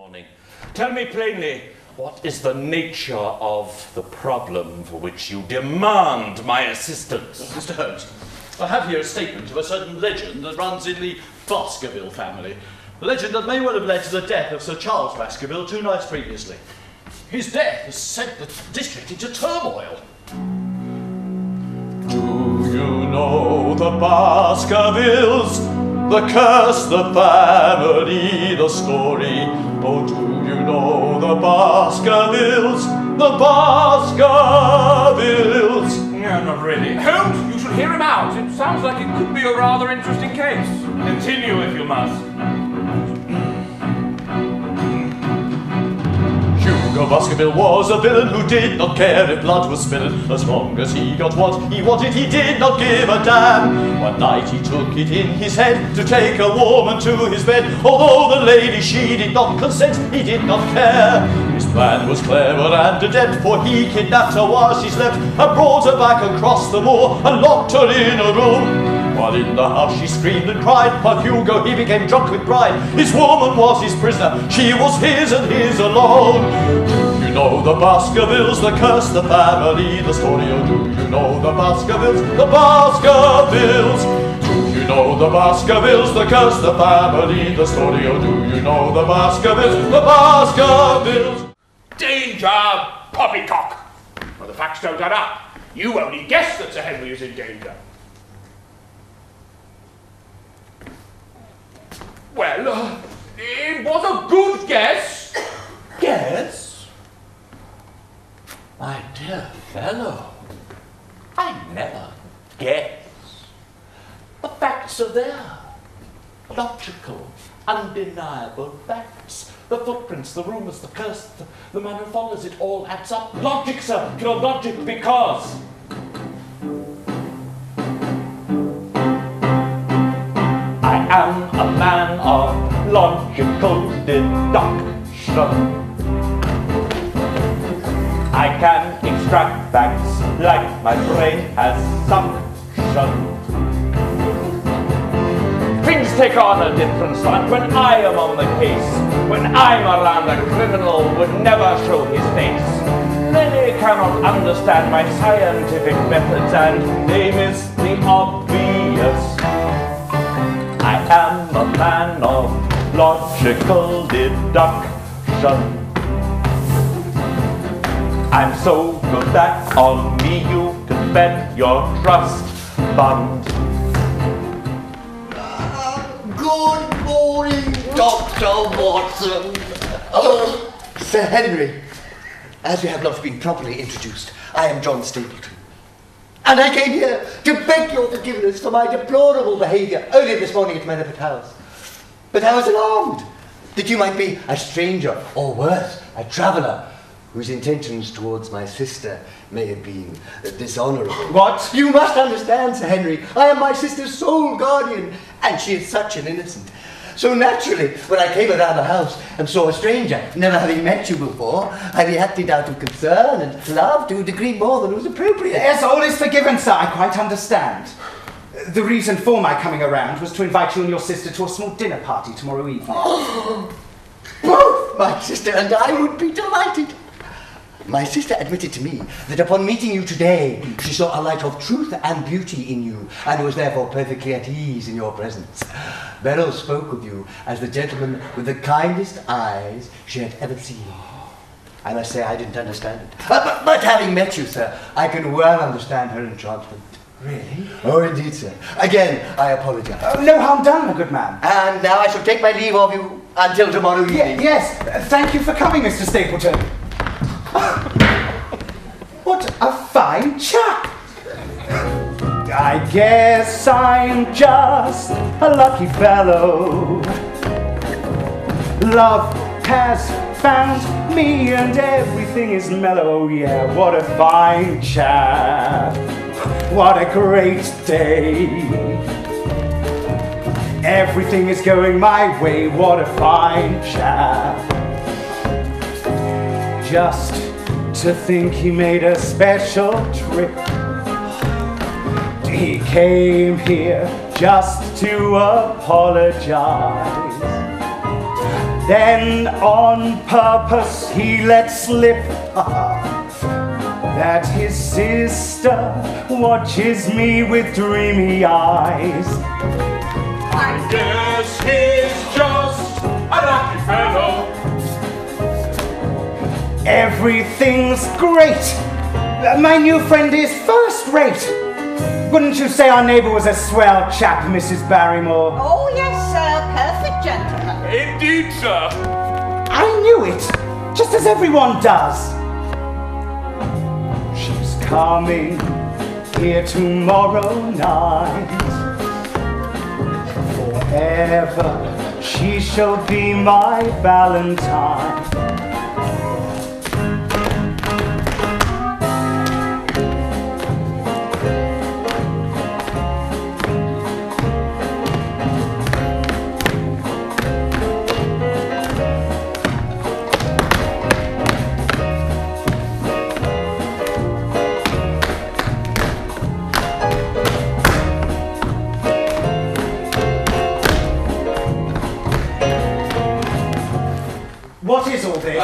Morning. Tell me plainly, what is the nature of the problem for which you demand my assistance? Mr. Holmes, I have here a statement of a certain legend that runs in the Baskerville family. A legend that may well have led to the death of Sir Charles Baskerville 2 nights previously. His death has sent the district into turmoil. Do you know the Baskervilles? The curse, the family, the story. Oh, do you know the Baskervilles? The Baskervilles. No, not really. Holmes, you should hear him out. It sounds like it could be a rather interesting case. Continue if you must. Hugo Baskerville was a villain who did not care if blood was spilled. As long as he got what he wanted, he did not give a damn. One night he took it in his head to take a woman to his bed. Although the lady, she did not consent, he did not care. His plan was clever and adept, for he kidnapped her while she slept and brought her back across the moor and locked her in a room. While in the house she screamed and cried, but Hugo, he became drunk with pride. His woman was his prisoner, she was his and his alone. Do you know the Baskervilles, the curse, the family, the story? Oh, do you know the Baskervilles, the Baskervilles? Do you know the Baskervilles, the curse, the family, the story? Oh, do you know the Baskervilles, the Baskervilles? Danger, poppycock! Well, the facts don't add up. You only guessed that Sir Henry is in danger. Well, it was a good guess. Guess? My dear fellow, I never guess. The facts are there. Logical, undeniable facts. The footprints, the rumours, the curse, the man who follows it all adds up. Logic, sir, pure logic, because I am a man of logical deduction. I can extract facts like my brain has suction. Things take on a different slant when I am on the case. When I'm around, a criminal would never show his face. Many cannot understand my scientific methods and they miss the obvious. I am a man of logical deduction. I'm so good that on me you can bet your trust fund. Good morning, Dr. Watson. Oh, Sir Henry, as we have not been properly introduced, I am John Stapleton. And I came here to beg your forgiveness for my deplorable behaviour earlier this morning at Merripit House. But I was alarmed that you might be a stranger, or worse, a traveller, whose intentions towards my sister may have been dishonourable. What? You must understand, Sir Henry, I am my sister's sole guardian, and she is such an innocent. So naturally, when I came around the house and saw a stranger, never having met you before, I reacted out of concern and love to a degree more than was appropriate. Yes, all is forgiven, sir. I quite understand. The reason for my coming around was to invite you and your sister to a small dinner party tomorrow evening. Oh, both my sister and I would be delighted. My sister admitted to me that upon meeting you today, she saw a light of truth and beauty in you, and was therefore perfectly at ease in your presence. Beryl spoke of you as the gentleman with the kindest eyes she had ever seen. I must say I didn't understand it. But having met you, sir, I can well understand her enchantment. Really? Oh, indeed, sir. Again, I apologise. No harm done, my good man. And now I shall take my leave of you until tomorrow evening. Yes, thank you for coming, Mr. Stapleton. What a fine chap! I guess I'm just a lucky fellow. Love has found me and everything is mellow. Oh yeah, what a fine chap. What a great day. Everything is going my way. What a fine chap. Just to think he made a special trip. He came here just to apologize. Then on purpose he let slip that his sister watches me with dreamy eyes. I guess he's just a lucky fellow. Everything's great. My new friend is first rate. Wouldn't you say our neighbour was a swell chap, Mrs. Barrymore? Oh, yes, sir. Perfect gentleman. Indeed, sir. I knew it, just as everyone does. She's coming here tomorrow night. Forever she shall be my Valentine. What is all this?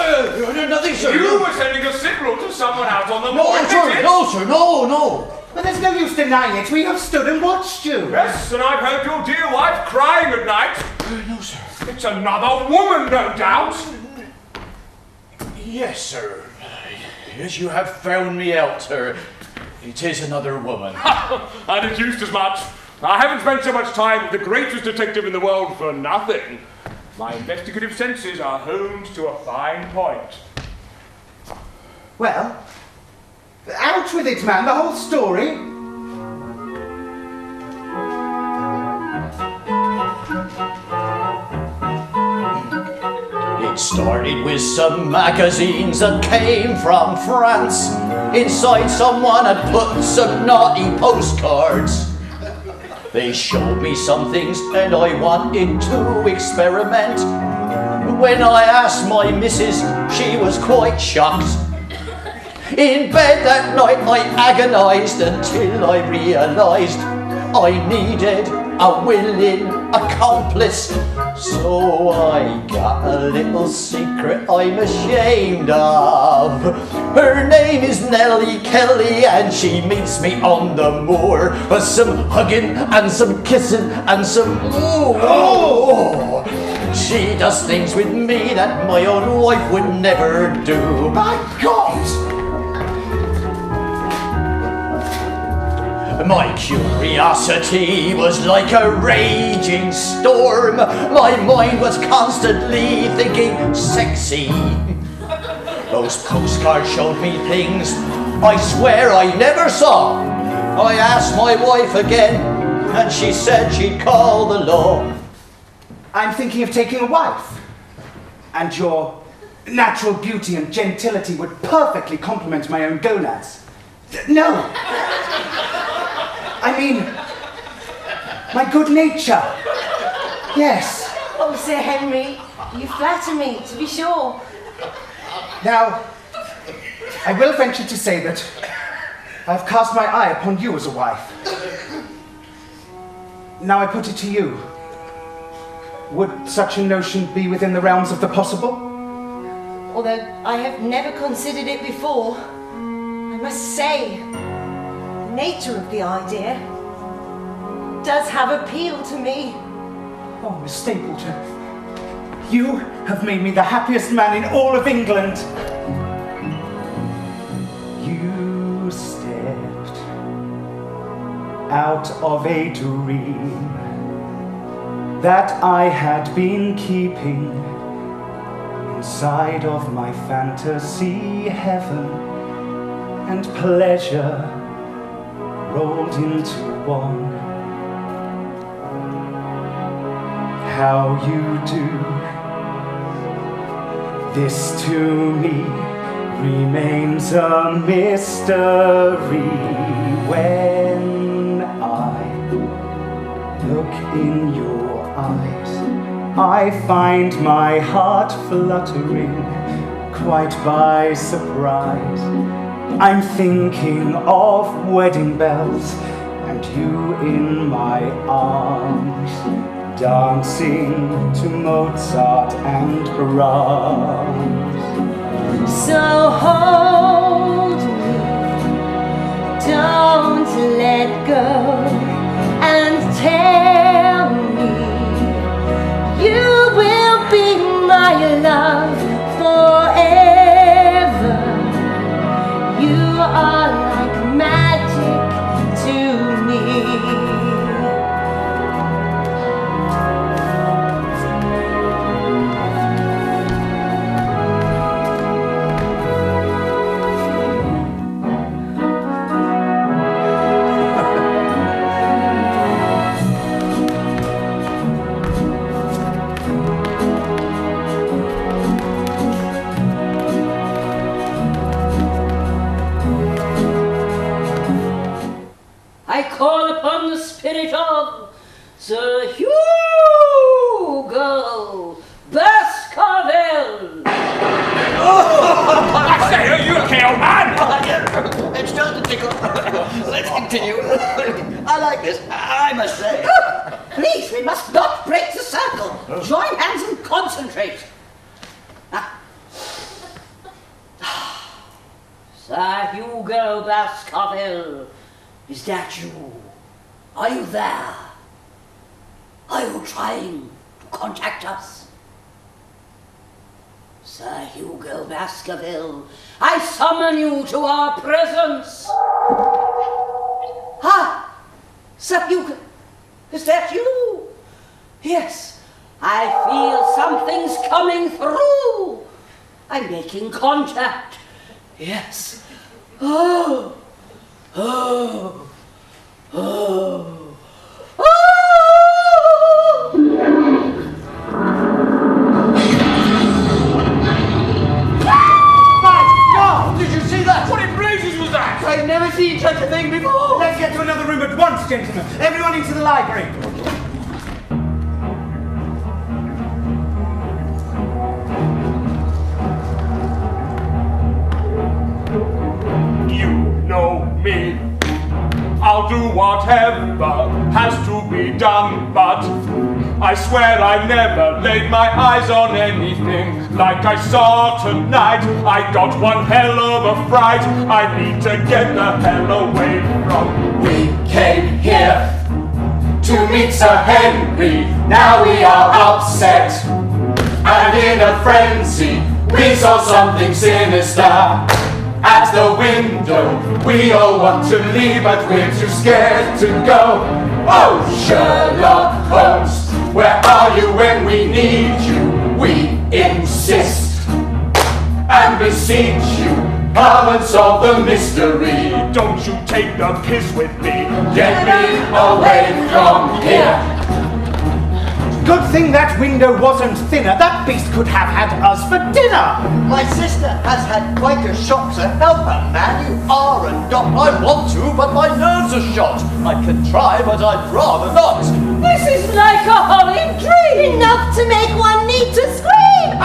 Nothing, sir. You were sending a signal to someone out on the moor. No, sir. No, sir. No. But there's no use denying it. We have stood and watched you. Yes, and I've heard your dear wife crying at night. No, sir. It's another woman, no doubt. Yes, sir. Yes, you have found me out, sir. It is another woman. I deduced as much. I haven't spent so much time with the greatest detective in the world for nothing. My investigative senses are honed to a fine point. Well, out with it, man. The whole story. It started with some magazines that came from France. Inside someone had put some naughty postcards. They showed me some things and I wanted to experiment. When I asked my missus, she was quite shocked. In bed that night I agonised until I realised I needed a willing accomplice. So I got a little secret I'm ashamed of. Her name is Nellie Kelly and she meets me on the moor for some hugging and some kissing and some ooh. She does things with me that my own wife would never do. My God! My curiosity was like a raging storm. My mind was constantly thinking sexy. Those postcards showed me things I swear I never saw. I asked my wife again and she said she'd call the law. I'm thinking of taking a wife. And your natural beauty and gentility would perfectly complement my own gonads. No! I mean, my good nature. Yes. Oh, Sir Henry, you flatter me, to be sure. Now, I will venture to say that I've cast my eye upon you as a wife. Now I put it to you. Would such a notion be within the realms of the possible? Although I have never considered it before, I must say, the nature of the idea does have appeal to me. Oh, Miss Stapleton, you have made me the happiest man in all of England. You stepped out of a dream that I had been keeping inside of my fantasy heaven, and pleasure rolled into one. How you do this to me remains a mystery. When I look in your eyes, I find my heart fluttering quite by surprise. I'm thinking of wedding bells and you in my arms, dancing to Mozart and Brahms. So hold me, don't let go, and tell me you will be my love forever. You are like magic to me. I call upon the spirit of Sir Hugo Baskerville. I say, are you okay, old man? It started to tickle. Let's continue. I like this, I must say. Please, we must not break the circle. Join hands and concentrate. Sir Hugo Baskerville, is that you? Are you there? Are you trying to contact us? Sir Hugo Baskerville, I summon you to our presence. Ah, Sir Hugo, is that you? Yes, I feel something's coming through. I'm making contact. Yes. Oh. Oh. Oh. Oh. Did you see that? What in blazes was that? I've never seen such a thing before. Let's get to another room at once, gentlemen. Everyone into the library. You know me. I'll do whatever has to be done, but I swear I never laid my eyes on anything like I saw tonight. I got one hell of a fright. I need to get the hell away from. We came here to meet Sir Henry. Now we are upset, and in a frenzy we saw something sinister at the window. We all want to leave, but we're too scared to go. Oh, Sherlock Holmes, where are you when we need you? We insist and beseech you, come and solve the mystery. Don't you take the piss with me. Get me away from here. Good thing that window wasn't thinner. That beast could have had us for dinner. My sister has had quite a shock, sir. Help her, man. You are a doc. I want to, but my nerves are shot. I can try, but I'd rather not. This is like a horrid dream. Enough to make one need to scream!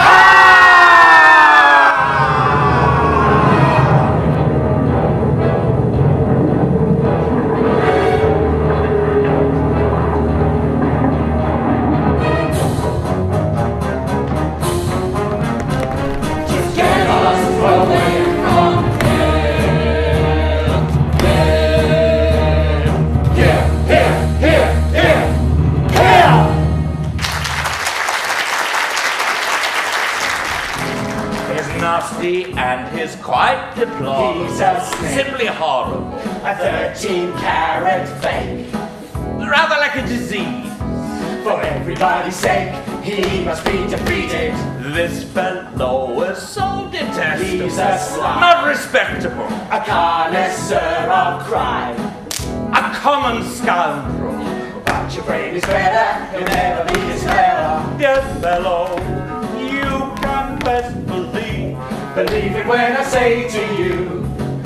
And his quite deplorable. He's a snake. Simply horrible. A 13-carat fake. Rather like a disease. For everybody's sake, he must be defeated. This fellow is so detestable. He's a slime. Not respectable. A connoisseur of crime. A common scoundrel. But your brain is better, he'll never be as clever. Dear fellow, you can best believe. Believe it when I say to you,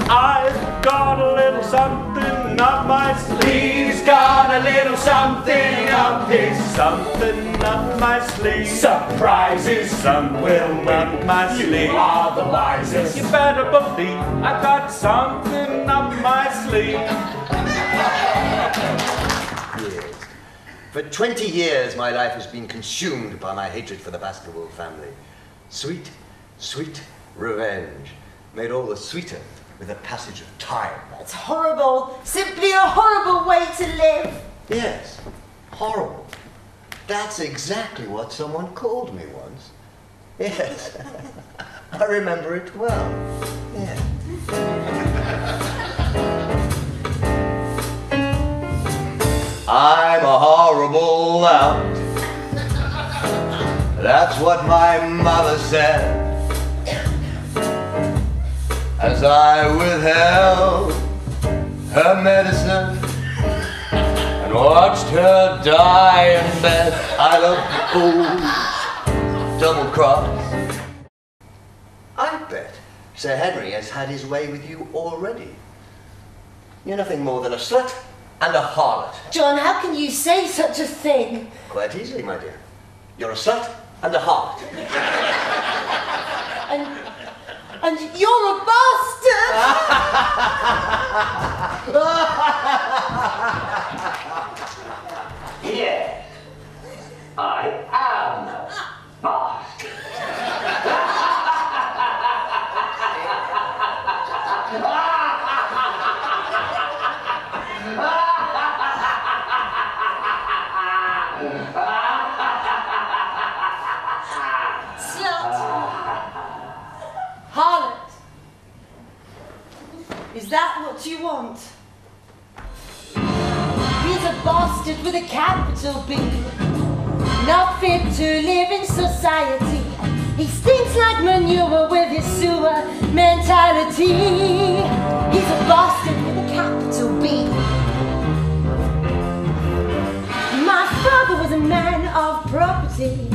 I've got a little something up my sleeve. he's got a little something up his Something up my sleeve. surprises. Something up my You sleeve. are the wisest. You better believe I've got something up my sleeve. For 20 years, my life has been consumed by my hatred for the Baskerville family. Sweet, sweet revenge, made all the sweeter with the passage of time. That's horrible. Simply a horrible way to live. Yes, horrible. That's exactly what someone called me once. Yes, I remember it well. Yeah. I'm a horrible lout. That's what my mother said as I withheld her medicine and watched her die in bed. I love fools, double cross. I bet Sir Henry has had his way with you already. You're nothing more than a slut and a harlot. John, how can you say such a thing? Quite easily, my dear. You're a slut and a harlot. And you're a bastard! Yes, I am a bastard. Slut! Harlot! Is that what you want? He's a bastard with a capital B. Not fit to live in society. He stinks like manure with his sewer mentality. He's a bastard with a capital B. My father was a man of property,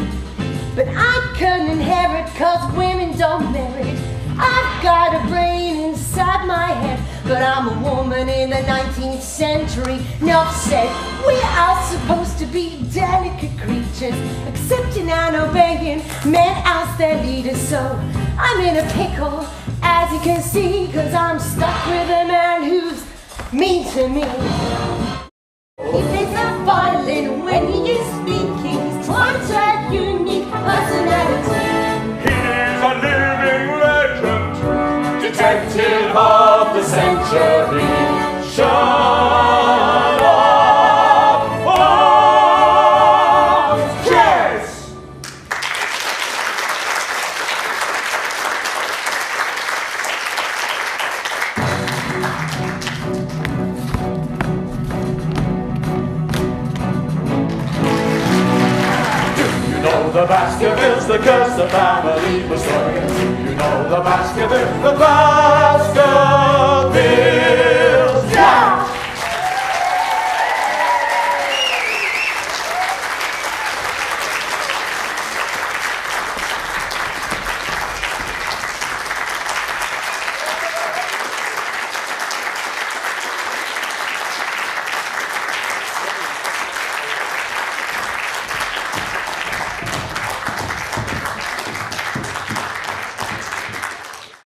but I couldn't inherit 'cause women don't merit. I've got a brain inside my head, but I'm a woman in the 19th century. Enough said, we are supposed to be delicate creatures, accepting and obeying men as their leaders. So I'm in a pickle, as you can see, 'cause I'm stuck with a man who's mean to me. He plays the violin when he is speaking. He's quite a unique personality. He's a living legend, detective of the century. Sherlock Holmes! Cheers! The Baskervilles, the curse the family was stolen. You know the Baskervilles, the